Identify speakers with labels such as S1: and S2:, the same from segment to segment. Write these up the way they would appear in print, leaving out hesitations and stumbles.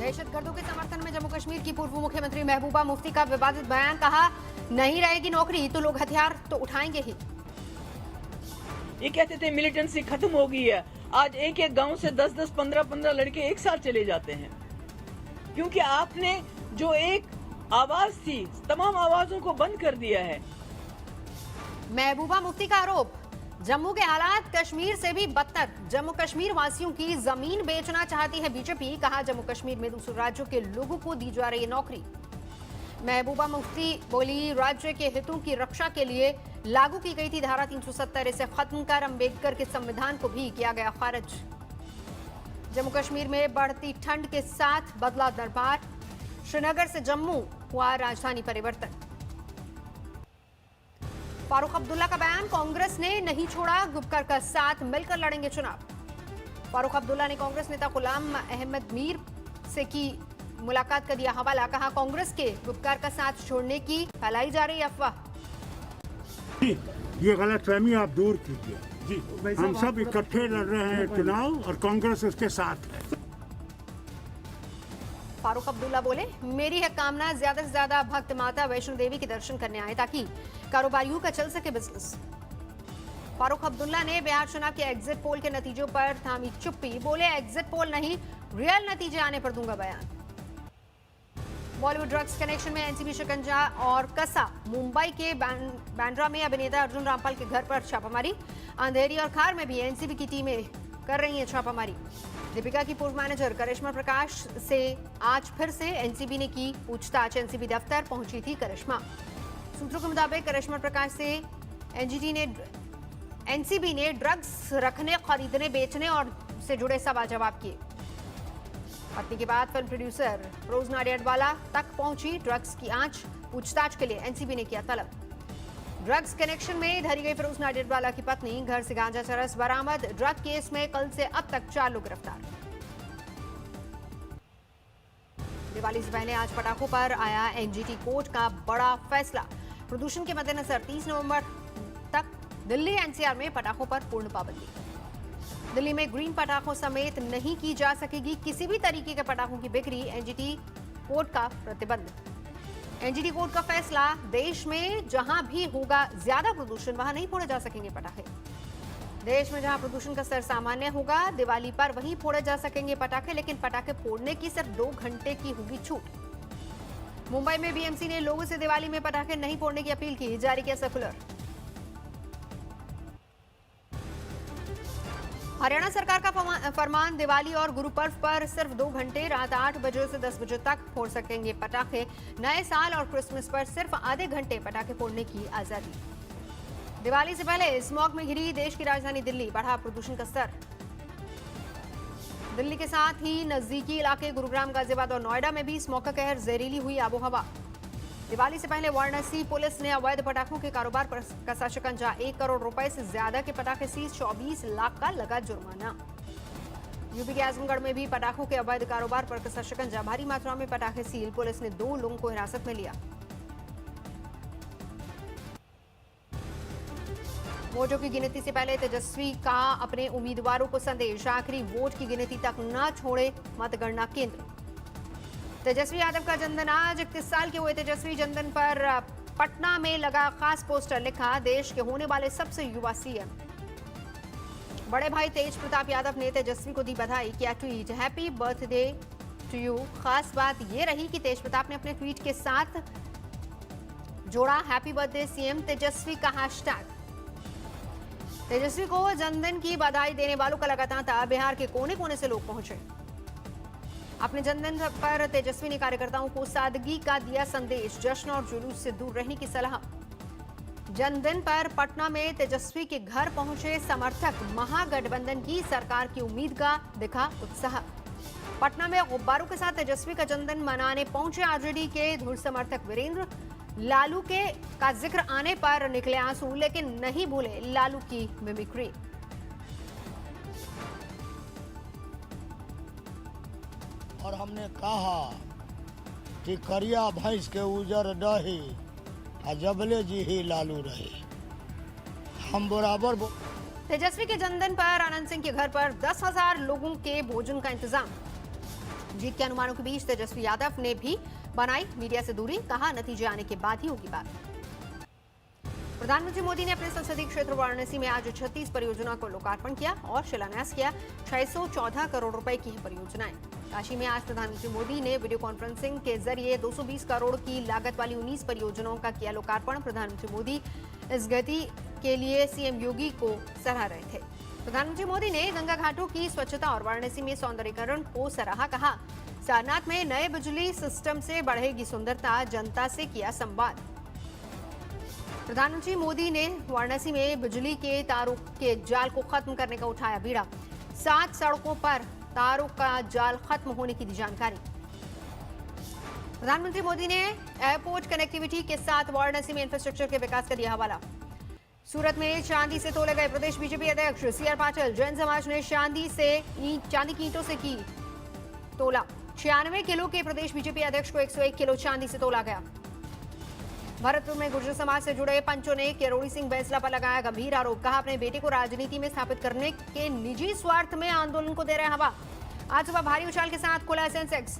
S1: दहशतगर्दों के समर्थन में जम्मू कश्मीर की पूर्व मुख्यमंत्री महबूबा मुफ्ती का विवादित बयान। कहा, नहीं रहेगी नौकरी तो लोग हथियार तो उठाएंगे ही।
S2: ये कहते थे मिलिटेंसी खत्म हो गई है। आज एक एक गांव से 10-10, 15-15 लड़के एक साथ चले जाते हैं, क्योंकि आपने जो एक आवाज थी, तमाम आवाजों को बंद कर दिया है।
S1: महबूबा मुफ्ती का आरोप, जम्मू के हालात कश्मीर से भी बदतर। जम्मू कश्मीर वासियों की जमीन बेचना चाहती है बीजेपी। कहा, जम्मू कश्मीर में दूसरे राज्यों के लोगों को दी जा रही है नौकरी। महबूबा मुफ्ती बोली, राज्य के हितों की रक्षा के लिए लागू की गई थी धारा 370, इसे खत्म कर अम्बेडकर के संविधान को भी किया गया खारिज। जम्मू कश्मीर में बढ़ती ठंड के साथ बदला दरबार। श्रीनगर से जम्मू हुआ राजधानी परिवर्तन। फारूक अब्दुल्ला का बयान, कांग्रेस ने नहीं छोड़ा गुपकर का साथ, मिलकर लड़ेंगे चुनाव। फारूक अब्दुल्ला ने कांग्रेस नेता गुलाम अहमद मीर से की मुलाकात का दिया हवाला। कहा, कांग्रेस के गुपकर का साथ छोड़ने की फैलाई जा रही अफवाह।
S3: ये गलतफहमी आप दूर कीजिए जी। हम सब इकट्ठे लड़ रहे हैं चुनाव और कांग्रेस उसके साथ है।
S1: फारूक अब्दुल्ला बोले, मेरी है कामना ज्यादा से ज्यादा भक्त माता वैष्णो देवी के दर्शन करने आए ताकि कारोबारियों का चल सके बिजनेस। फारूक अब्दुल्ला ने बिहार चुनाव के एग्जिट पोल के नतीजों पर थामी चुप्पी। बोले, एग्जिट पोल नहीं, रियल नतीजे आने पर दूंगा बयान। बॉलीवुड ड्रग्स कनेक्शन में एनसीबी शिकंजा और कसा। मुंबई के बांद्रा में अभिनेता अर्जुन रामपाल के घर पर छापामारी। अंधेरी और खार में भी एनसीबी की टीमें कर रही हैं छापामारी। दीपिका की पूर्व मैनेजर करिश्मा प्रकाश से आज फिर से एनसीबी ने की पूछताछ। एनसीबी दफ्तर पहुंची थी करिश्मा। सूत्रों के मुताबिक करिश्मा प्रकाश से एनसीबी ने ड्रग्स रखने, खरीदने, बेचने और से जुड़े सवाल जवाब किए। पत्नी के बाद फिल्म प्रोड्यूसर रोज नाडियाडवाला तक पहुंची ड्रग्स की आंच। पूछताछ के लिए एनसीबी ने किया तलब। ड्रग्स कनेक्शन में धरी गई फिरोज नाडियाडवाला की पत्नी, घर से गांजा चरस बरामद। ड्रग केस में कल से अब तक 4 लोग गिरफ्तार। दिवाली से पहले आज पटाखों पर आया एनजीटी कोर्ट का बड़ा फैसला। प्रदूषण के मद्देनजर 30 नवंबर तक दिल्ली एनसीआर में पटाखों पर पूर्ण पाबंदी। दिल्ली में ग्रीन पटाखों समेत नहीं की जा सकेगी किसी भी तरीके के पटाखों की बिक्री। एनजीटी कोर्ट का प्रतिबंध। एनजीटी कोर्ट का फैसला, देश में जहां भी होगा ज्यादा प्रदूषण वहां नहीं फोड़े जा सकेंगे पटाखे। देश में जहां प्रदूषण का स्तर सामान्य होगा, दिवाली पर वहीं फोड़े जा सकेंगे पटाखे, लेकिन पटाखे फोड़ने की सिर्फ 2 घंटे की होगी छूट। मुंबई में बीएमसी ने लोगों से दिवाली में पटाखे नहीं फोड़ने की अपील की। जारी किया सर्कुलर। हरियाणा सरकार का फरमान, दिवाली और गुरु पर्व पर सिर्फ 2 घंटे, रात 8 बजे से 10 बजे तक फोड़ सकेंगे पटाखे। नए साल और क्रिसमस पर सिर्फ आधे घंटे पटाखे फोड़ने की आजादी। दिवाली से पहले स्मॉग में घिरी देश की राजधानी दिल्ली, बढ़ा प्रदूषण का स्तर। दिल्ली के साथ ही नजदीकी इलाके गुरुग्राम, गाजियाबाद और नोएडा में भी स्मॉग का कहर, जहरीली हुई आबोहवा। दिवाली से पहले वाराणसी पुलिस ने अवैध पटाखों के कारोबार पर कसा शिकंजा। 1 करोड़ रुपए से ज्यादा के पटाखे सीज, 24 लाख का लगा जुर्माना। यूपी के आजमगढ़ में भी पटाखों के अवैध कारोबार पर कसा शिकंजा। भारी मात्रा में पटाखे सील, पुलिस ने 2 लोगों को हिरासत में लिया। वोटों की गिनती से पहले तेजस्वी का अपने उम्मीदवारों को संदेश, आखिरी वोट की गिनती तक न छोड़े मतगणना केंद्र। तेजस्वी यादव का जन्मदिन आज। 31 साल के हुए तेजस्वी। जन्मदिन पर पटना में लगा खास पोस्टर, लिखा, देश के होने वाले सबसे युवा सीएम। बड़े भाई तेज प्रताप यादव ने तेजस्वी को दी बधाई, किया tweet, happy birthday to you. खास बात यह रही कि तेज प्रताप ने अपने ट्वीट के साथ जोड़ा हैप्पी बर्थडे सीएम तेजस्वी का हैशटैग। तेजस्वी को जन्मदिन की बधाई देने वालों का लगा तांता। बिहार के कोने कोने से लोग पहुंचे। अपने जन्मदिन पर तेजस्वी ने कार्यकर्ताओं को सादगी का दिया संदेश, जश्न और जुलूस से दूर रहने की सलाह। जन्मदिन पर पटना में तेजस्वी के घर पहुंचे समर्थक, महागठबंधन की सरकार की उम्मीद का दिखा उत्साह। पटना में गुब्बारों के साथ तेजस्वी का जन्मदिन मनाने पहुंचे आरजेडी के धुर समर्थक वीरेंद्र। लालू के का जिक्र आने पर निकले आंसू, लेकिन नहीं भूले लालू की मिमिक्री।
S4: और हमने कहा कि करिया भैंस के उजर दही, जबले जी ही लालू रहे। हम बराबर
S1: तेजस्वी के जन्मदिन पर आनंद सिंह के घर पर 10,000 लोगों के भोजन का इंतजाम। जीत के अनुमानों के बीच तेजस्वी यादव ने भी बनाई मीडिया से दूरी, कहा नतीजे आने के बाद ही होगी बात। प्रधानमंत्री मोदी ने अपने संसदीय क्षेत्र वाराणसी में आज 36 परियोजना को लोकार्पण किया और शिलान्यास किया। 614 करोड़ रुपए की है परियोजनाएं। काशी में आज प्रधानमंत्री मोदी ने वीडियो कॉन्फ्रेंसिंग के जरिए 220 करोड़ की लागत वाली 19 परियोजनाओं का किया लोकार्पण। प्रधानमंत्री मोदी इस गति के लिए सीएम योगी को सराह रहे थे। प्रधानमंत्री मोदी ने गंगा घाटों की स्वच्छता और वाराणसी में सौंदर्यीकरण को सराहा, कहा सारनाथ में नए बिजली सिस्टम से बढ़ेगी सुंदरता, जनता से किया संवाद। प्रधानमंत्री मोदी ने वाराणसी में बिजली के तारों के जाल को खत्म करने का उठाया बीड़ा। 7 सड़कों पर तारों का जाल खत्म होने की दी जानकारी। प्रधानमंत्री मोदी ने एयरपोर्ट कनेक्टिविटी के साथ वाराणसी में इंफ्रास्ट्रक्चर के विकास का दिया हवाला। सूरत में चांदी से तोले गए प्रदेश बीजेपी अध्यक्ष सीआर पाटिल। जैन समाज ने चांदी की ईंटों से की तोला। 96 किलो के प्रदेश बीजेपी अध्यक्ष को 101 किलो चांदी से तोला गया। भरतपुर में गुर्जर समाज से जुड़े पंचों ने किरोड़ी सिंह बैंसला पर लगाया गंभीर आरोप, कहा अपने बेटे को राजनीति में स्थापित करने के निजी स्वार्थ में आंदोलन को दे रहे हवा। आज सुबह भारी उछाल के साथ खुला सेंसेक्स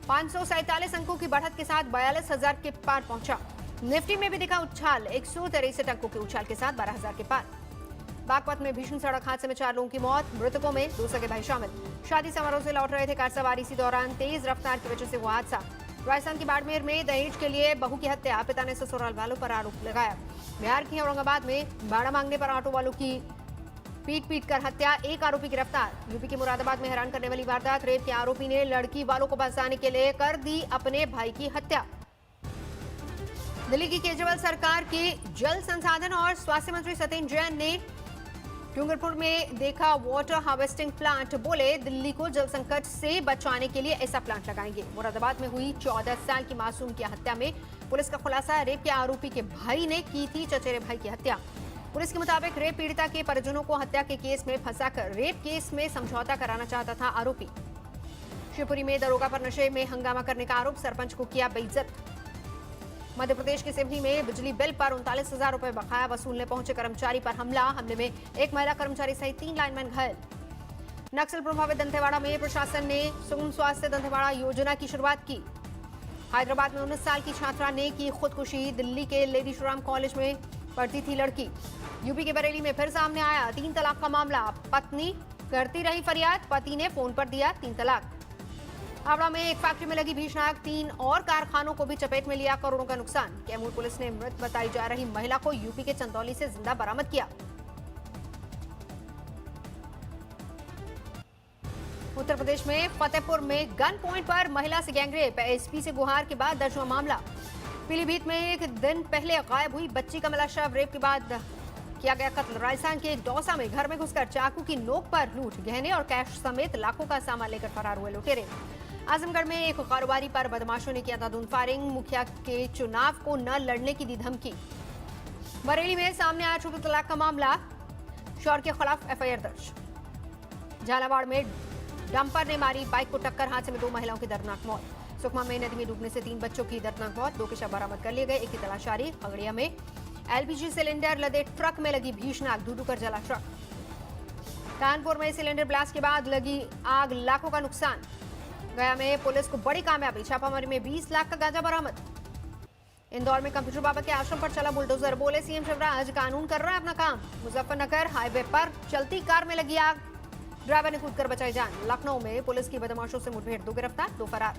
S1: 547 अंकों की बढ़त के साथ 42,000 के पार पहुंचा। निफ्टी में भी दिखा उछाल 163 अंकों के उछाल के साथ 12,000 के पार। बागपत में भीषण सड़क हादसे में 4 लोगों की मौत, मृतकों में 2 सगे भाई शामिल। शादी समारोह से लौट रहे थे कार सवार, इसी दौरान तेज रफ्तार की वजह से हुआ हादसा। राजस्थान के बाड़मेर में दहेज के लिए बहू की हत्या, पिता ने ससुराल वालों पर आरोप लगाया। बिहार की औरंगाबाद में भाड़ा मांगने पर ऑटो वालों की पीट कर हत्या, 1 आरोपी गिरफ्तार। यूपी के मुरादाबाद में हैरान करने वाली वारदात, रेप के आरोपी ने लड़की वालों को फंसाने के लिए कर दी अपने भाई की हत्या। दिल्ली की केजरीवाल सरकार के जल संसाधन और स्वास्थ्य मंत्री सत्येंद्र जैन ने डूंगरपुर में देखा वाटर हार्वेस्टिंग प्लांट, बोले दिल्ली को जल संकट से बचाने के लिए ऐसा प्लांट लगाएंगे। मुरादाबाद में हुई 14 साल की मासूम की हत्या में पुलिस का खुलासा, रेप के आरोपी के भाई ने की थी चचेरे भाई की हत्या। पुलिस के मुताबिक रेप पीड़िता के परिजनों को हत्या के केस में फंसाकर रेप केस में समझौता कराना चाहता था आरोपी। शिवपुरी में दरोगा पर नशे में हंगामा करने का आरोप, सरपंच को किया बेइज्जत। मध्य प्रदेश के सिवनी में बिजली बिल पर 39,000 रुपए बकाया वसूलने पहुंचे कर्मचारी पर हमले में एक महिला कर्मचारी सहित 3 लाइनमैन घायल। नक्सल प्रभावित दंतेवाड़ा में प्रशासन ने सुगम स्वास्थ्य दंतेवाड़ा योजना की शुरुआत की। हैदराबाद में 19 साल की छात्रा ने की खुदकुशी, दिल्ली के लेडी श्रीराम कॉलेज में पढ़ती थी लड़की। यूपी के बरेली में फिर सामने आया 3 तलाक का मामला, पत्नी करती रही फरियाद, पति ने फोन पर दिया 3 तलाक। हावड़ा में एक फैक्ट्री में लगी भीषण आग, 3 और कारखानों को भी चपेट में लिया, करोड़ों का नुकसान। कैमूर पुलिस ने मृत बताई जा रही महिला को यूपी के चंदौली से जिंदा बरामद किया। उत्तर प्रदेश में फतेहपुर में गन पॉइंट पर महिला से गैंगरेप, एसपी से गुहार के बाद दर्ज हुआ मामला। पीलीभीत में एक दिन पहले गायब हुई बच्ची का मिला शव, रेप के बाद किया गया कत्ल। राजस्थान के दौसा में घर में घुसकर चाकू की नोक पर लूट, गहने और कैश समेत लाखों का सामान लेकर फरार हुए लुटेरे। आजमगढ़ में एक कारोबारी पर बदमाशों ने किया था धुन फायरिंग, मुखिया के चुनाव को न लड़ने की दी धमकी। बरेली में सामने आया ट्रिपल तलाक का मामला, शौहर के खिलाफ एफआईआर दर्ज। झालावाड़ में डंपर ने मारी बाइक को टक्कर, हादसे में 2 महिलाओं की दर्दनाक मौत। सुकमा में नदी में डूबने से 3 बच्चों की दर्दनाक मौत, 2 के शव बरामद कर लिए गए, 1 की तलाश जारी। खगड़िया में एलपीजी सिलेंडर लदे ट्रक में लगी भीषण आग, धू-धू कर जला ट्रक। कानपुर में सिलेंडर ब्लास्ट के बाद लगी आग, लाखों का नुकसान। गया में पुलिस को बड़ी कामयाबी, छापामारी में 20 लाख का गांजा बरामद। इंदौर में कंप्यूटर बाबा के आश्रम पर चला बुलडोजर, बोले सीएम शिवराज कानून कर रहा है अपना काम। मुजफ्फरनगर हाईवे पर चलती कार में लगी आग, ड्राइवर ने कूदकर बचाई जान। लखनऊ में पुलिस की बदमाशों से मुठभेड़, 2 गिरफ्तार 2 फरार।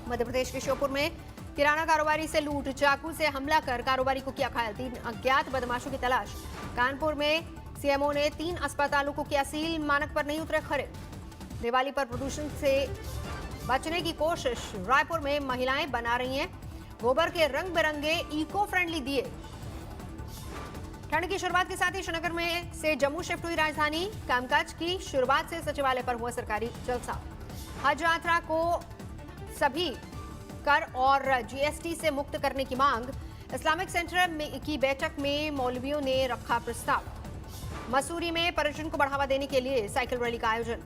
S1: मध्य प्रदेश के श्योपुर में किराना कारोबारी से लूट, चाकू से हमला कर कारोबारी को किया घायल, 3 अज्ञात बदमाशों की तलाश। कानपुर में सीएमओ ने 3 अस्पतालों को किया सील, मानक पर नहीं उतरे खरे। दिवाली पर प्रदूषण से बचने की कोशिश, रायपुर में महिलाएं बना रही हैं गोबर के रंग बिरंगे इको फ्रेंडली दिए। ठंड की शुरुआत के साथ ही श्रीनगर में से जम्मू शिफ्ट हुई राजधानी, कामकाज की शुरुआत से सचिवालय पर हुआ सरकारी जलसा। हज यात्रा को सभी कर और जीएसटी से मुक्त करने की मांग, इस्लामिक सेंटर की बैठक में मौलवियों ने रखा प्रस्ताव। मसूरी में पर्यटन को बढ़ावा देने के लिए साइकिल रैली का आयोजन।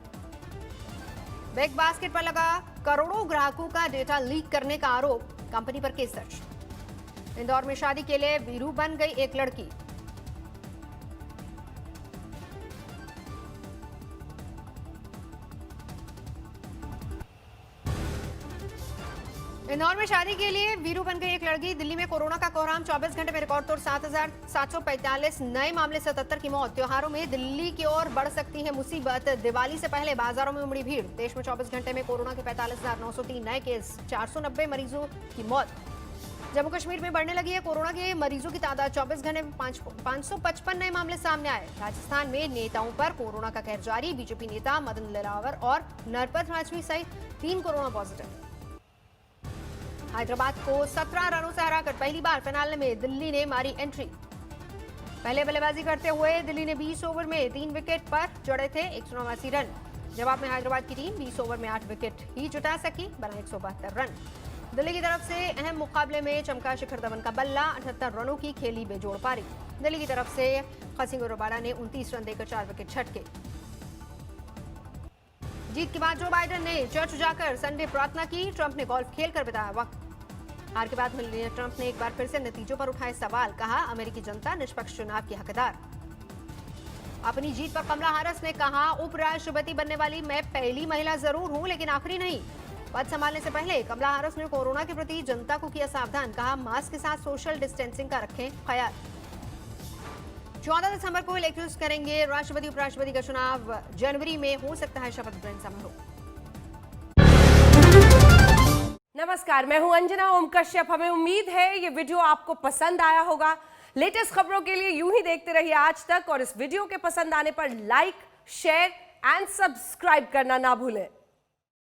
S1: बिग बास्केट पर लगा करोड़ों ग्राहकों का डेटा लीक करने का आरोप, कंपनी पर केस दर्ज। इंदौर में शादी के लिए वीरू बन गई एक लड़की। इंदौर में शादी के लिए वीरू बन गई एक लड़की। दिल्ली में कोरोना का कोहराम, 24 घंटे में रिकॉर्ड तोड़ 7,745 नए मामले, 77 की मौत। त्योहारों में दिल्ली की ओर बढ़ सकती है मुसीबत। दिवाली से पहले बाजारों में उमड़ी भीड़। देश में 24 घंटे में कोरोना के 45,903 नए केस, 490 मरीजों की मौत। जम्मू कश्मीर में बढ़ने लगी है कोरोना के मरीजों की तादाद। 24 घंटे में 555 नए मामले सामने आए। राजस्थान में नेताओं पर कोरोना का कहर जारी। बीजेपी नेता मदन ललावर और नरपत राजवी सहित 3 कोरोना पॉजिटिव। हैदराबाद को 17 रनों से हराकर पहली बार फाइनल में दिल्ली ने मारी एंट्री। पहले बल्लेबाजी करते हुए दिल्ली ने 20 ओवर में 3 विकेट पर जड़े थे 189 रन। जवाब में हैदराबाद की टीम 20 ओवर में 8 विकेट ही जुटा सकी, बना 172 रन। दिल्ली की तरफ से अहम मुकाबले में चमका शिखर धवन का बल्ला। 78 रनों की खेली बेजोड़ पारी। दिल्ली की तरफ से खसिंगो रबाडा ने 29 रन देकर 4 विकेट छटके। जीत के बाद जो बाइडेन ने चर्च जाकर संडे प्रार्थना की। ट्रंप ने गोल्फ खेलकर बिताया वक्त। हार के बाद मिलनियर ट्रंप ने एक बार फिर से नतीजों पर उठाए सवाल। कहा, अमेरिकी जनता निष्पक्ष चुनाव की हकदार। अपनी जीत पर कमला हैरिस ने कहा, उपराष्ट्रपति बनने वाली मैं पहली महिला जरूर हूं, लेकिन आखिरी नहीं। पद संभालने से पहले कमला हैरिस ने कोरोना के प्रति जनता को किया सावधान। कहा, मास्क के साथ सोशल डिस्टेंसिंग का रखें ख्याल। 14 दिसंबर को इलेक्ट करेंगे राष्ट्रपति उपराष्ट्रपति का चुनाव। जनवरी में हो सकता है शपथ ग्रहण समारोह।
S5: नमस्कार, मैं हूं अंजना ओम कश्यप। हमें उम्मीद है ये वीडियो आपको पसंद आया होगा। लेटेस्ट खबरों के लिए यूं ही देखते रहिए आज तक, और इस वीडियो के पसंद आने पर लाइक, शेयर एंड सब्सक्राइब करना ना भूलें।